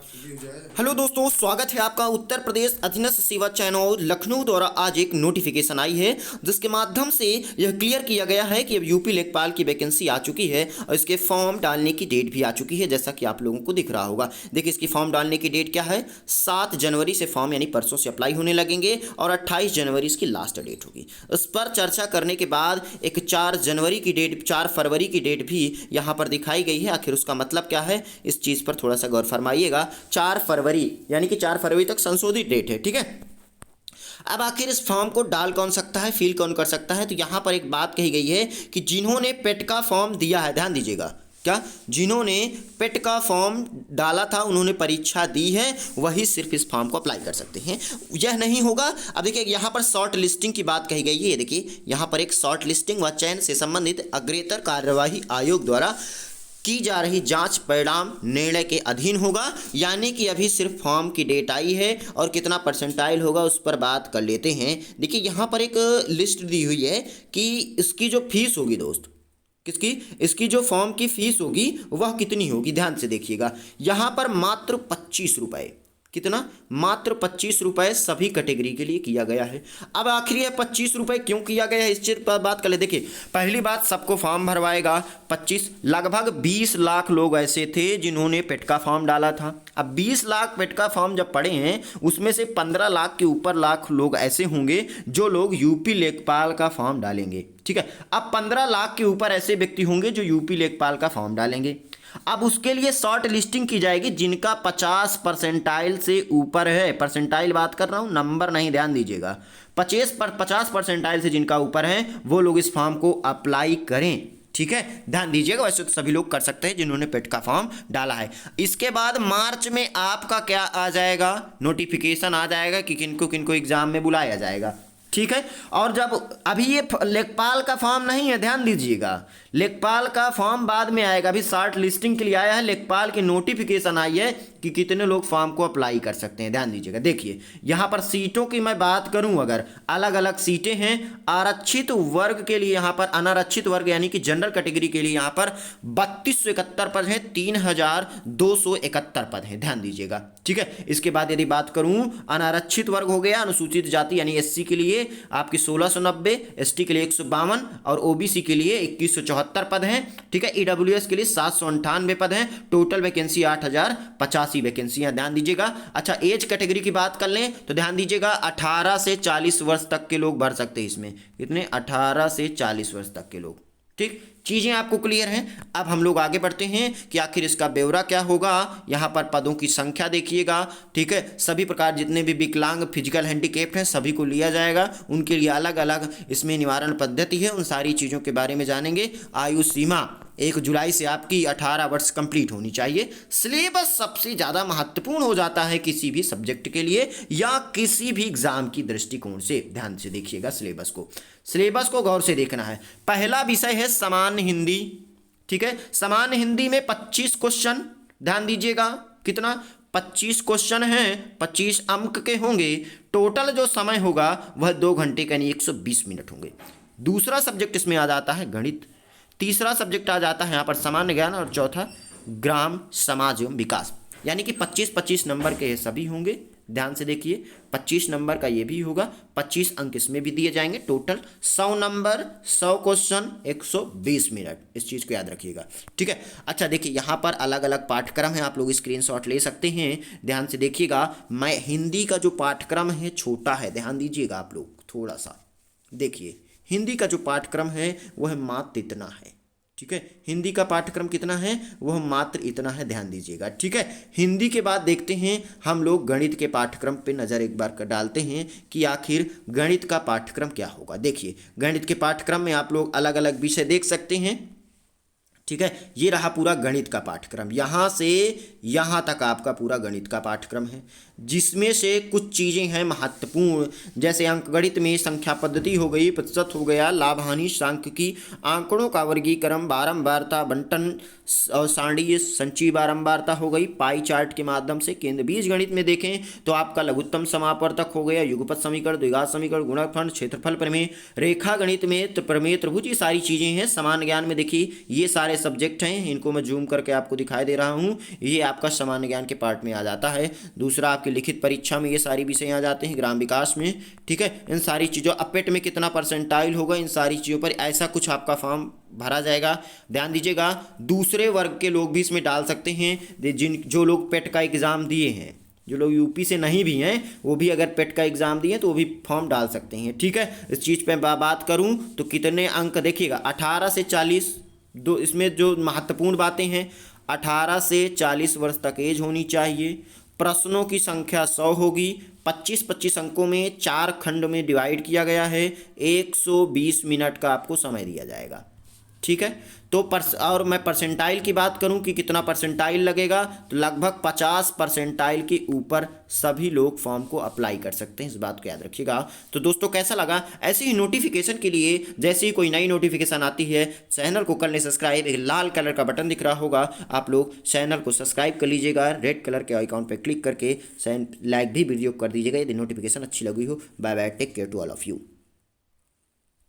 Hello दोस्तों, स्वागत है आपका उत्तर प्रदेश अधीनस्थ सेवा चयन लखनऊ द्वारा। आज एक नोटिफिकेशन आई है जिसके माध्यम से यह क्लियर किया गया है कि अब यूपी लेखपाल की वैकेंसी आ चुकी है और इसके फॉर्म डालने की डेट भी आ चुकी है, जैसा कि आप लोगों को दिख रहा होगा। देखिए, इसकी फॉर्म डालने की डेट क्या है, 7 जनवरी से फॉर्म यानी परसों से अप्लाई होने लगेंगे और 28 जनवरी इसकी लास्ट डेट होगी। इस पर चर्चा करने के बाद एक 4 फरवरी की डेट भी यहाँ पर दिखाई गई है। आखिर उसका मतलब क्या है, इस चीज़ पर थोड़ा सा गौर फरमाइएगा। 4 फरवरी यानी कि 4 फरवरी तक संशोधित डेट है, ठीक है। अब आखिर इस फॉर्म को डाल कौन सकता है, फिल कौन कर सकता है, तो यहाँ पर एक बात कही गई है कि जिन्होंने पेट का फॉर्म दिया है, ध्यान दीजिएगा, क्या जिन्होंने पेट का फॉर्म डाला था, उन्होंने परीक्षा दी है, वही सिर्फ इस फॉर्म को अप्लाई कर सकते हैं। यह नहीं होगा। अब देखिए, यहाँ पर शॉर्ट लिस्टिंग की बात कही गई है। ये देखिए, यहाँ पर एक शॉर्ट लिस्टिंग व चयन से संबंधित अग्रेतर कार्यवाही आयोग द्वारा की जा रही जांच परिणाम निर्णय के अधीन होगा। यानी कि अभी सिर्फ फॉर्म की डेट आई है और कितना परसेंटाइल होगा उस पर बात कर लेते हैं। देखिए, यहाँ पर एक लिस्ट दी हुई है कि इसकी जो फीस होगी दोस्त, किसकी, इसकी जो फॉर्म की फीस होगी वह कितनी होगी। ध्यान से देखिएगा, यहाँ पर मात्र 25 रुपये, कितना, मात्र 25 रुपये सभी कैटेगरी के लिए किया गया है। अब आखिर ये 25 रुपये क्यों किया गया है, इस चीज़ पर बात कर ले। देखिए, पहली बात, सबको फॉर्म भरवाएगा 25, लगभग 20 लाख लोग ऐसे थे जिन्होंने पेट का फॉर्म डाला था। अब 20 लाख पेट का फॉर्म जब पड़े हैं, उसमें से 15 लाख के ऊपर लाख लोग ऐसे होंगे जो लोग यूपी लेखपाल का फॉर्म डालेंगे, ठीक है। अब 15 लाख के ऊपर ऐसे व्यक्ति होंगे जो यूपी लेखपाल का फॉर्म डालेंगे। अब उसके लिए शॉर्ट लिस्टिंग की जाएगी जिनका 50 परसेंटाइल से ऊपर है। परसेंटाइल बात कर रहा हूं, नंबर नहीं, ध्यान दीजिएगा। 50 परसेंटाइल से जिनका ऊपर है वो लोग इस फॉर्म को अप्लाई करें, ठीक है। ध्यान दीजिएगा, वैसे तो सभी लोग कर सकते हैं जिन्होंने पेट का फॉर्म डाला है। इसके बाद मार्च में आपका क्या आ जाएगा, नोटिफिकेशन आ जाएगा कि किनको किनको एग्जाम में बुलाया जाएगा, ठीक है। और जब अभी ये लेखपाल का फॉर्म नहीं है, ध्यान दीजिएगा, लेखपाल का फॉर्म बाद में आएगा। अभी शॉर्ट लिस्टिंग के लिए आया है, लेखपाल की नोटिफिकेशन आई है कि कितने लोग फॉर्म को अप्लाई कर सकते हैं। ध्यान दीजिएगा, देखिए यहाँ पर सीटों की मैं बात करूं, अगर अलग अलग सीटें हैं आरक्षित वर्ग के लिए, यहाँ पर अनारक्षित वर्ग यानी कि जनरल कैटेगरी के लिए यहाँ पर 3271 पद हैं, 3271 पद हैं, ध्यान दीजिएगा, ठीक है। इसके बाद यदि बात करूं, अनारक्षित वर्ग हो गया, अनुसूचित जाति यानी एससी के लिए आपकी 1690, एसटी के लिए 152 और ओबीसी के लिए 2174 पद हैं, ठीक है। ईडब्ल्यूएस के लिए 798 पद हैं। टोटल वैकेंसी 8085 वैकेंसियां, ध्यान दीजिएगा। अच्छा, एज कैटेगरी की बात कर लें तो ध्यान दीजिएगा, 18 से 40 वर्ष तक के लोग भर सकते हैं इसमें। कितने, 18 से 40 वर्ष तक के लोग, ठीक। चीज़ें आपको क्लियर हैं। अब हम लोग आगे बढ़ते हैं कि आखिर इसका ब्यौरा क्या होगा। यहाँ पर पदों की संख्या देखिएगा, ठीक है। सभी प्रकार जितने भी विकलांग, फिजिकल हैंडीकेप्ड हैं, सभी को लिया जाएगा। उनके लिए अलग अलग इसमें निवारण पद्धति है, उन सारी चीज़ों के बारे में जानेंगे। आयु सीमा 1 जुलाई से आपकी 18 वर्ष कंप्लीट होनी चाहिए। सिलेबस सबसे ज़्यादा महत्वपूर्ण हो जाता है किसी भी सब्जेक्ट के लिए या किसी भी एग्जाम की दृष्टिकोण से। ध्यान से देखिएगा, सिलेबस को गौर से देखना है। पहला विषय है सामान्य हिंदी, ठीक है। सामान्य हिंदी में 25 क्वेश्चन, ध्यान दीजिएगा, कितना, 25 क्वेश्चन हैं, 25 अंक के होंगे। टोटल जो समय होगा वह 2 घंटे का यानी 120 मिनट होंगे। दूसरा सब्जेक्ट इसमें आ जाता है गणित, तीसरा सब्जेक्ट आ जाता है यहाँ पर सामान्य ज्ञान और चौथा ग्राम समाज एवं विकास, यानी कि 25-25 नंबर के ये सभी होंगे। ध्यान से देखिए, 25 नंबर का ये भी होगा, 25 अंक इसमें भी दिए जाएंगे। टोटल 100 नंबर, 100 क्वेश्चन, 120 मिनट, इस चीज़ को याद रखिएगा, ठीक है। अच्छा, देखिए यहाँ पर अलग अलग पाठ्यक्रम है, आप लोग स्क्रीनशॉट ले सकते हैं। ध्यान से देखिएगा, मैं हिंदी का जो पाठ्यक्रम है छोटा है, ध्यान दीजिएगा आप लोग थोड़ा सा देखिए। हिंदी का जो पाठ्यक्रम है वह मात्र इतना है, ठीक है। हिंदी का पाठ्यक्रम कितना है, वह मात्र इतना है, ध्यान दीजिएगा, ठीक है। हिंदी के बाद देखते हैं हम लोग गणित के पाठ्यक्रम पे नज़र एक बार डालते हैं कि आखिर गणित का पाठ्यक्रम क्या होगा। देखिए, गणित के पाठ्यक्रम में आप लोग अलग अलग विषय देख सकते हैं, ठीक है। ये रहा पूरा गणित का पाठ्यक्रम, यहाँ से यहाँ तक आपका पूरा गणित का पाठ्यक्रम है, जिसमें से कुछ चीज़ें हैं महत्वपूर्ण, जैसे अंकगणित में संख्या पद्धति हो गई, प्रतिशत हो गया, लाभ हानि सांख्यिकी, आंकड़ों का वर्गीकरण, बारंबारता, बंटन और सारणीय संचयी बारंबारता हो गई, पाई चार्ट के माध्यम से। केंद्र बीज गणित में देखें तो आपका लघुत्तम समापवर्तक हो गया, युगपत समीकरण, द्विघात समीकरण, गुणनफल, क्षेत्रफल प्रमेय। रेखा गणित में प्रमेय, त्रिभुज, ये सारी चीज़ें हैं। सामान्य ज्ञान में देखिए ये सारे सारे सब्जेक्ट हैं, इनको मैं जूम करके आपको दिखाई दे रहा हूँ। ये आपका सामान्य ज्ञान के पार्ट में आ जाता है। दूसरा आपकी लिखित परीक्षा में ये सारी विषय आ जाते हैं, ग्राम विकास में, ठीक है। इन सारी चीज़ों, अपेट में कितना परसेंटाइल होगा, इन सारी चीज़ों पर ऐसा कुछ आपका फॉर्म भरा जाएगा। ध्यान दीजिएगा, दूसरे वर्ग के लोग भी इसमें डाल सकते हैं, जो लोग पेट का एग्ज़ाम दिए हैं, जो लोग यूपी से नहीं भी हैं वो भी अगर पेट का एग्ज़ाम दिए तो वो भी फॉर्म डाल सकते हैं, ठीक है। इस चीज़ पे बात करूं तो कितने अंक देखिएगा, 18 से 40, दो इसमें जो महत्वपूर्ण बातें हैं, 18 से 40 वर्ष तक एज होनी चाहिए। प्रश्नों की संख्या 100 होगी। 25-25 अंकों में 4 खंड में डिवाइड किया गया है। 120 मिनट का आपको समय दिया जाएगा, ठीक है। तो और मैं परसेंटाइल की बात करूं कि कितना परसेंटाइल लगेगा, तो लगभग 50 परसेंटाइल के ऊपर सभी लोग फॉर्म को अप्लाई कर सकते हैं, इस बात को याद रखिएगा। तो दोस्तों कैसा लगा, ऐसे ही नोटिफिकेशन के लिए जैसे ही कोई नई नोटिफिकेशन आती है, चैनल को कर लें सब्सक्राइब। एक लाल कलर का बटन दिख रहा होगा, आप लोग चैनल को सब्सक्राइब कर लीजिएगा। रेड कलर के आइकॉन पर क्लिक करके लाइक भी वीडियो कर दीजिएगा यदि नोटिफिकेशन अच्छी लगी हो। Bye bye, take care to all of you.